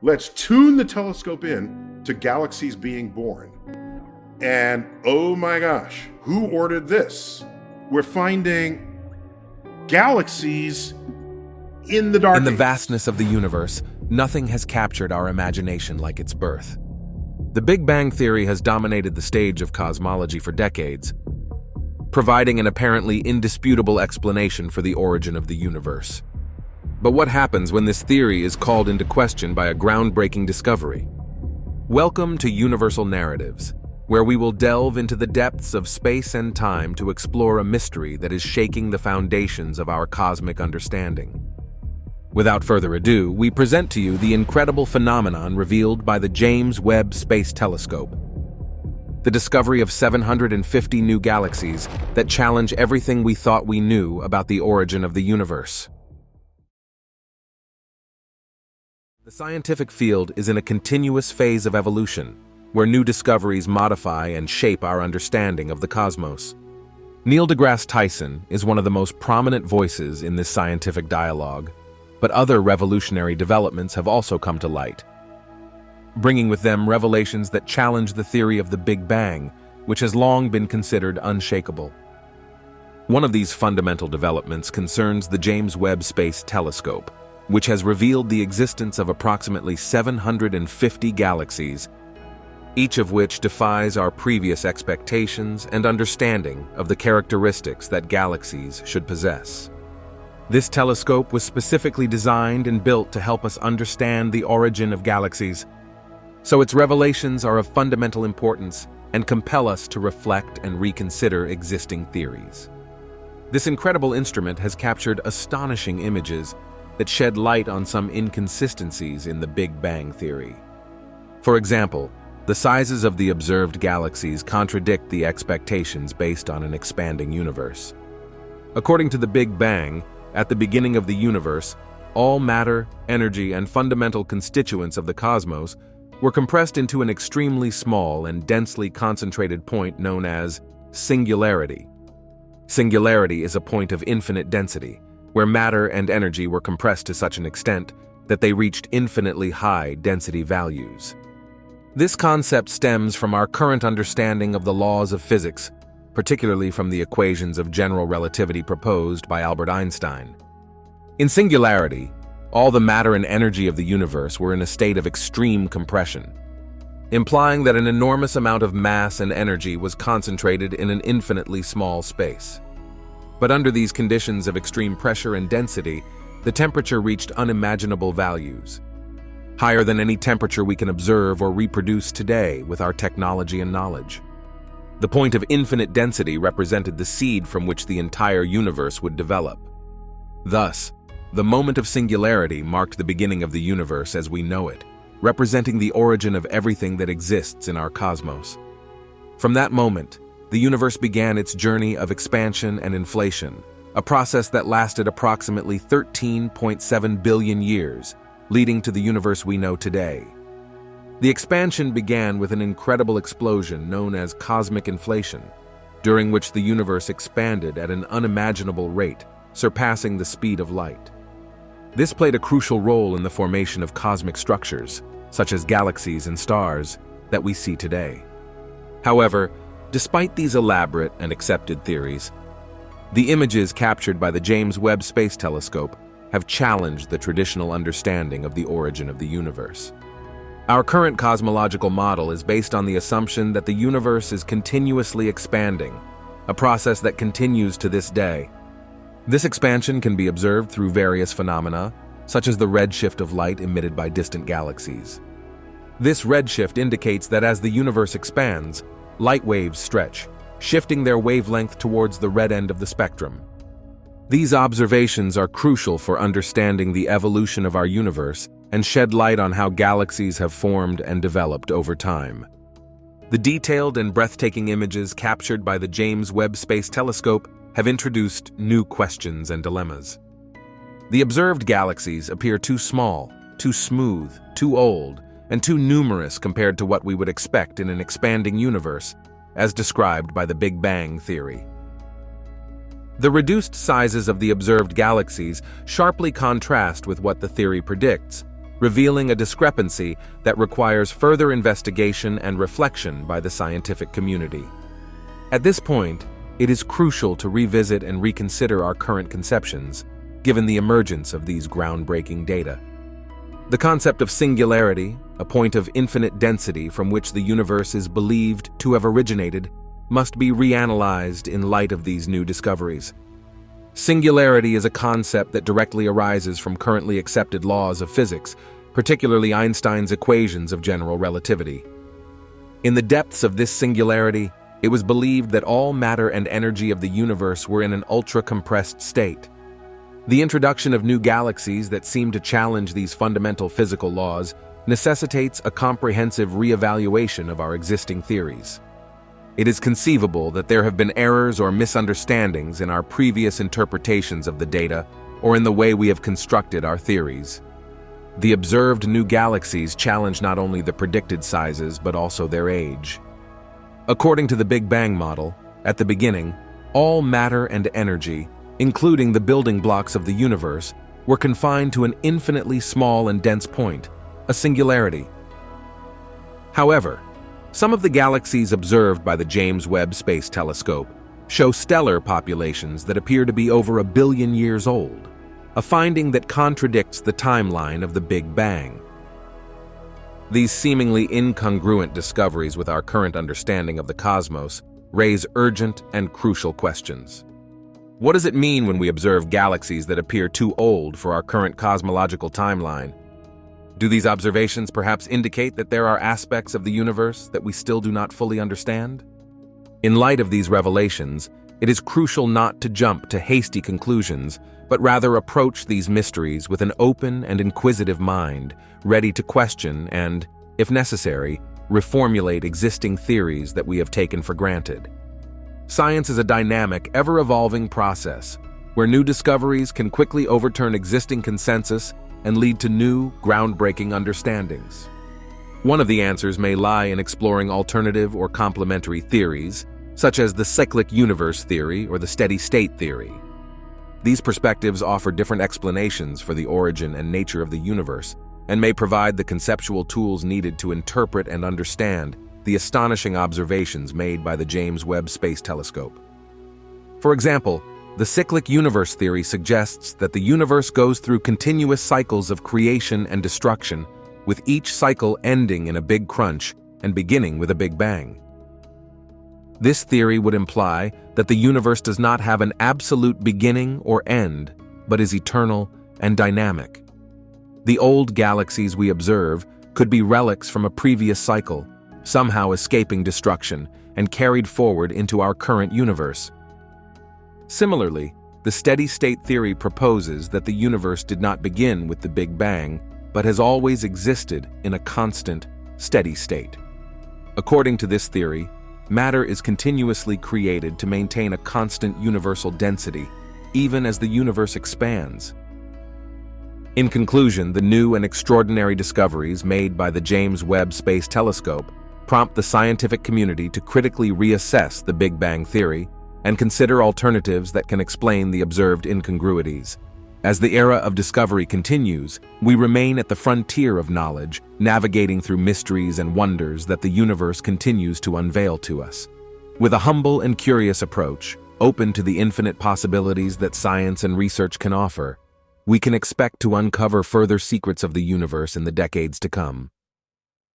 Let's tune the telescope in to galaxies being born. And oh my gosh, who ordered this? We're finding galaxies in the dark. In the vastness of the universe, nothing has captured our imagination like its birth. The Big Bang Theory has dominated the stage of cosmology for decades, providing an apparently indisputable explanation for the origin of the universe. But what happens when this theory is called into question by a groundbreaking discovery? Welcome to Universal Narratives, where we will delve into the depths of space and time to explore a mystery that is shaking the foundations of our cosmic understanding. Without further ado, we present to you the incredible phenomenon revealed by the James Webb Space Telescope, the discovery of 750 new galaxies that challenge everything we thought we knew about the origin of the universe. The scientific field is in a continuous phase of evolution, where new discoveries modify and shape our understanding of the cosmos. Neil deGrasse Tyson is one of the most prominent voices in this scientific dialogue, but other revolutionary developments have also come to light, bringing with them revelations that challenge the theory of the Big Bang, which has long been considered unshakable. One of these fundamental developments concerns the James Webb Space Telescope, which has revealed the existence of approximately 750 galaxies, each of which defies our previous expectations and understanding of the characteristics that galaxies should possess. This telescope was specifically designed and built to help us understand the origin of galaxies, so its revelations are of fundamental importance and compel us to reflect and reconsider existing theories. This incredible instrument has captured astonishing images that shed light on some inconsistencies in the Big Bang theory. For example, the sizes of the observed galaxies contradict the expectations based on an expanding universe. According to the Big Bang, at the beginning of the universe, all matter, energy, and fundamental constituents of the cosmos were compressed into an extremely small and densely concentrated point known as singularity. Singularity is a point of infinite density, where matter and energy were compressed to such an extent that they reached infinitely high density values. This concept stems from our current understanding of the laws of physics, particularly from the equations of general relativity proposed by Albert Einstein. In singularity, all the matter and energy of the universe were in a state of extreme compression, implying that an enormous amount of mass and energy was concentrated in an infinitely small space. But under these conditions of extreme pressure and density, the temperature reached unimaginable values, higher than any temperature we can observe or reproduce today with our technology and knowledge. The point of infinite density represented the seed from which the entire universe would develop. Thus, the moment of singularity marked the beginning of the universe as we know it, representing the origin of everything that exists in our cosmos. From that moment, the universe began its journey of expansion and inflation, a process that lasted approximately 13.7 billion years, leading to the universe we know today. The expansion began with an incredible explosion known as cosmic inflation, during which the universe expanded at an unimaginable rate, surpassing the speed of light. This played a crucial role in the formation of cosmic structures, such as galaxies and stars, that we see today. However, despite these elaborate and accepted theories, the images captured by the James Webb Space Telescope have challenged the traditional understanding of the origin of the universe. Our current cosmological model is based on the assumption that the universe is continuously expanding, a process that continues to this day. This expansion can be observed through various phenomena, such as the redshift of light emitted by distant galaxies. This redshift indicates that as the universe expands, light waves stretch, shifting their wavelength towards the red end of the spectrum. These observations are crucial for understanding the evolution of our universe and shed light on how galaxies have formed and developed over time. The detailed and breathtaking images captured by the James Webb Space Telescope have introduced new questions and dilemmas. The observed galaxies appear too small, too smooth, too old, and too numerous compared to what we would expect in an expanding universe, as described by the Big Bang theory. The reduced sizes of the observed galaxies sharply contrast with what the theory predicts, revealing a discrepancy that requires further investigation and reflection by the scientific community. At this point, it is crucial to revisit and reconsider our current conceptions, given the emergence of these groundbreaking data. The concept of singularity, a point of infinite density from which the universe is believed to have originated, must be reanalyzed in light of these new discoveries. Singularity is a concept that directly arises from currently accepted laws of physics, particularly Einstein's equations of general relativity. In the depths of this singularity, it was believed that all matter and energy of the universe were in an ultra-compressed state. The introduction of new galaxies that seem to challenge these fundamental physical laws necessitates a comprehensive reevaluation of our existing theories. It is conceivable that there have been errors or misunderstandings in our previous interpretations of the data or in the way we have constructed our theories. The observed new galaxies challenge not only the predicted sizes but also their age. According to the Big Bang model, at the beginning, all matter and energy, including the building blocks of the universe, were confined to an infinitely small and dense point, a singularity. However, some of the galaxies observed by the James Webb Space Telescope show stellar populations that appear to be over 1 billion years old, a finding that contradicts the timeline of the Big Bang. These seemingly incongruent discoveries with our current understanding of the cosmos raise urgent and crucial questions. What does it mean when we observe galaxies that appear too old for our current cosmological timeline? Do these observations perhaps indicate that there are aspects of the universe that we still do not fully understand? In light of these revelations, it is crucial not to jump to hasty conclusions, but rather approach these mysteries with an open and inquisitive mind, ready to question and, if necessary, reformulate existing theories that we have taken for granted. Science is a dynamic, ever-evolving process, where new discoveries can quickly overturn existing consensus and lead to new, groundbreaking understandings. One of the answers may lie in exploring alternative or complementary theories, such as the cyclic universe theory or the steady-state theory. These perspectives offer different explanations for the origin and nature of the universe and may provide the conceptual tools needed to interpret and understand the astonishing observations made by the James Webb Space Telescope. For example, the cyclic universe theory suggests that the universe goes through continuous cycles of creation and destruction, with each cycle ending in a big crunch and beginning with a big bang. This theory would imply that the universe does not have an absolute beginning or end, but is eternal and dynamic. The old galaxies we observe could be relics from a previous cycle, somehow escaping destruction and carried forward into our current universe. Similarly, the steady-state theory proposes that the universe did not begin with the Big Bang, but has always existed in a constant, steady state. According to this theory, matter is continuously created to maintain a constant universal density, even as the universe expands. In conclusion, the new and extraordinary discoveries made by the James Webb Space Telescope prompt the scientific community to critically reassess the Big Bang theory and consider alternatives that can explain the observed incongruities. As the era of discovery continues, we remain at the frontier of knowledge, navigating through mysteries and wonders that the universe continues to unveil to us. With a humble and curious approach, open to the infinite possibilities that science and research can offer, we can expect to uncover further secrets of the universe in the decades to come.